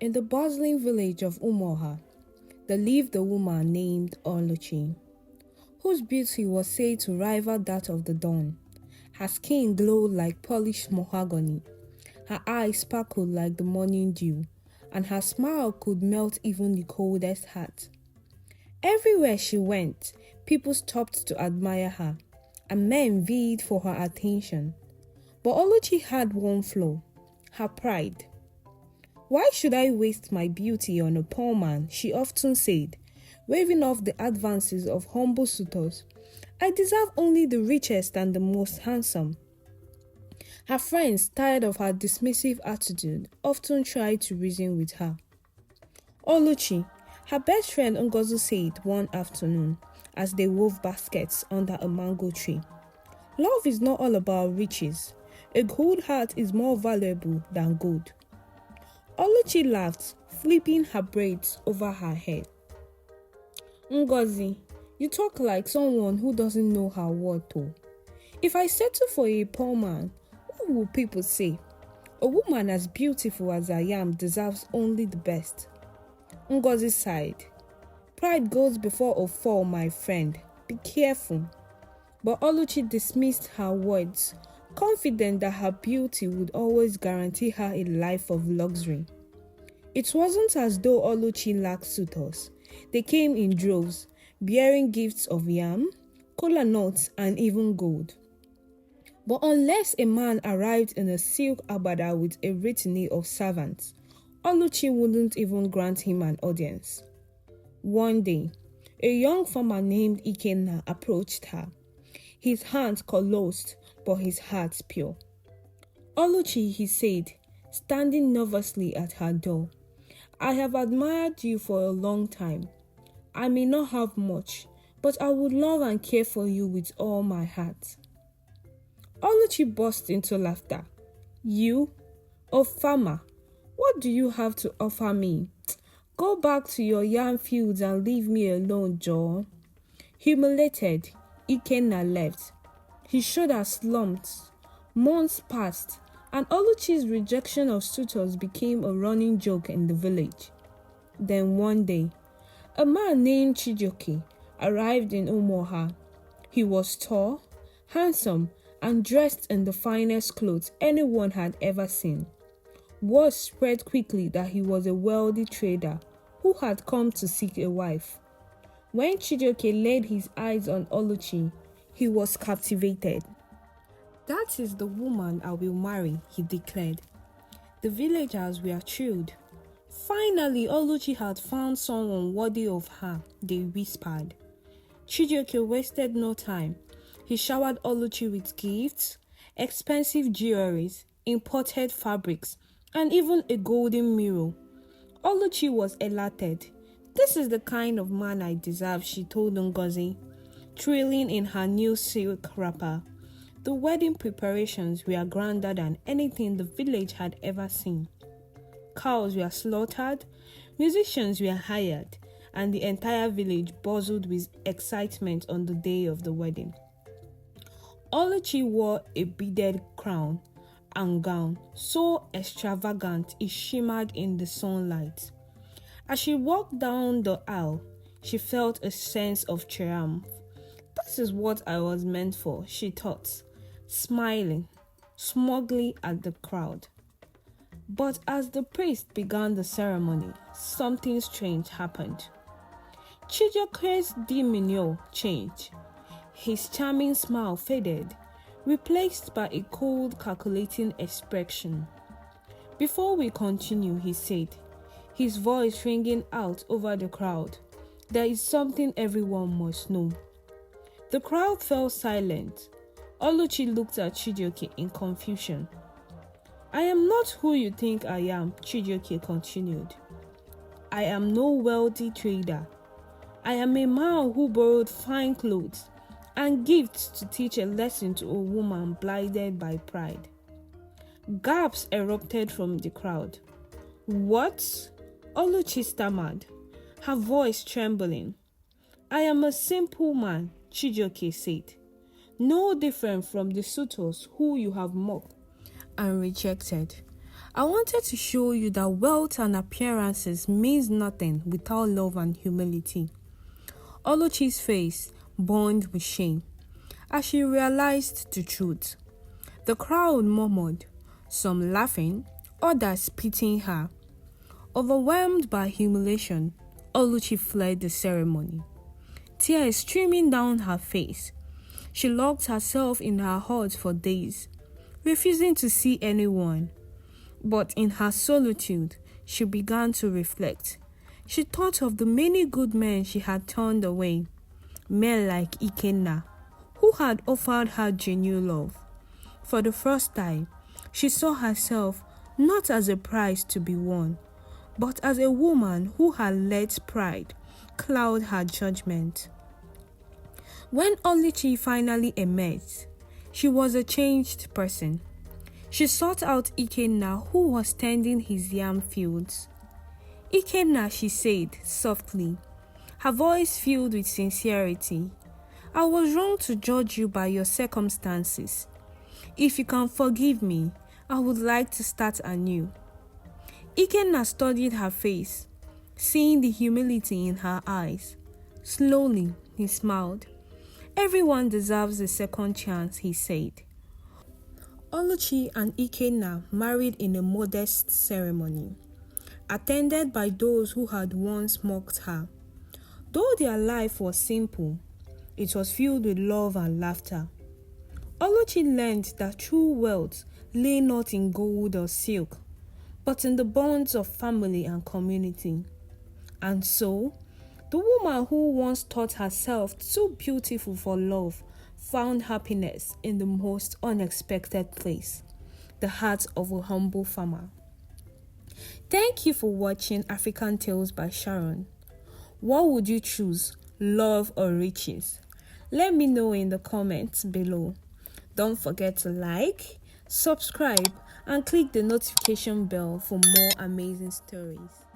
In the bustling village of Umuoha, there lived a woman named Oluchi, whose beauty was said to rival that of the dawn. Her skin glowed like polished mahogany, her eyes sparkled like the morning dew, and her smile could melt even the coldest heart. Everywhere she went, people stopped to admire her, and men vied for her attention. But Oluchi had one flaw: her pride. "Why should I waste my beauty on a poor man?" she often said, waving off the advances of humble suitors. "I deserve only the richest and the most handsome." Her friends, tired of her dismissive attitude, often tried to reason with her. Oluchi, her best friend Ngozi, said one afternoon as they wove baskets under a mango tree, "Love is not all about riches. A good heart is more valuable than gold." Oluchi laughed, flipping her braids over her head. "Ngozi, you talk like someone who doesn't know her worth. If I settle for a poor man, what will people say? A woman as beautiful as I am deserves only the best." Ngozi sighed. "Pride goes before a fall, my friend. Be careful." But Oluchi dismissed her words, confident that her beauty would always guarantee her a life of luxury. It wasn't as though Oluchi lacked suitors. They came in droves, bearing gifts of yam, kola nuts, and even gold. But unless a man arrived in a silk abada with a retinue of servants, Oluchi wouldn't even grant him an audience. One day, a young farmer named Ikenna approached her. His hands calloused, but his heart pure. "Oluchi," he said, standing nervously at her door, "I have admired you for a long time. I may not have much, but I would love and care for you with all my heart." Oluchi burst into laughter. "You, a farmer? What do you have to offer me? Go back to your yam fields and leave me alone, Joe." Humiliated, Ikenna left. His shoulders slumped. Months passed, and Oluchi's rejection of suitors became a running joke in the village. Then one day, a man named Chijioke arrived in Umuoha. He was tall, handsome, and dressed in the finest clothes anyone had ever seen. Word spread quickly that he was a wealthy trader who had come to seek a wife. When Chijioke laid his eyes on Oluchi, he was captivated. "That is the woman I will marry," he declared. The villagers were thrilled. Finally, Oluchi had found someone worthy of her, they whispered. Chijioke wasted no time. He showered Oluchi with gifts, expensive jewelries, imported fabrics, and even a golden mirror. Oluchi was elated. "This is the kind of man I deserve," she told Ngozi, thrilling in her new silk wrapper. The wedding preparations were grander than anything the village had ever seen. Cows were slaughtered, musicians were hired, and the entire village buzzed with excitement on the day of the wedding. Oluchi wore a beaded crown and gown so extravagant it shimmered in the sunlight. As she walked down the aisle, she felt a sense of triumph. "This is what I was meant for," she thought, smiling smugly at the crowd. But as the priest began the ceremony, something strange happened. Chijioke's demeanor changed. His charming smile faded, replaced by a cold, calculating expression. "Before we continue," he said, his voice ringing out over the crowd, "there is something everyone must know." The crowd fell silent. Oluchi looked at Chijioke in confusion. "I am not who you think I am," Chijioke continued. "I am no wealthy trader. I am a man who borrowed fine clothes and gifts to teach a lesson to a woman blinded by pride." Gasps erupted from the crowd. "What?" Oluchi stammered, her voice trembling. "I am a simple man," Chijioke said, "no different from the suitors who you have mocked and rejected. I wanted to show you that wealth and appearances means nothing without love and humility. Oluchi's face burned with shame as she realized the truth. The crowd murmured, some laughing, others pitying her. Overwhelmed by humiliation, Oluchi fled the ceremony, tears streaming down her face. She locked herself in her hut for days, refusing to see anyone. But in her solitude, she began to reflect. She thought of the many good men she had turned away, men like Ikenna, who had offered her genuine love. For the first time, she saw herself not as a prize to be won, but as a woman who had let pride cloud her judgment. When Oluchi finally emerged, she was a changed person. She sought out Ikenna, who was tending his yam fields. Ikenna, she said softly, her voice filled with sincerity, I was wrong to judge you by your circumstances. If you can forgive me, I would like to start anew. Ikenna studied her face, seeing the humility in her eyes. Slowly, he smiled. Everyone deserves a second chance, he said. Oluchi and Ikenna married in a modest ceremony, attended by those who had once mocked her. Though their life was simple, it was filled with love and laughter. Oluchi learned that true wealth lay not in gold or silk, but in the bonds of family and community. And so, the woman who once thought herself too beautiful for love found happiness in the most unexpected place, the heart of a humble farmer. Thank you for watching African Tales by Sharon. What would you choose, love or riches? Let me know in the comments below. Don't forget to like, subscribe, and click the notification bell for more amazing stories.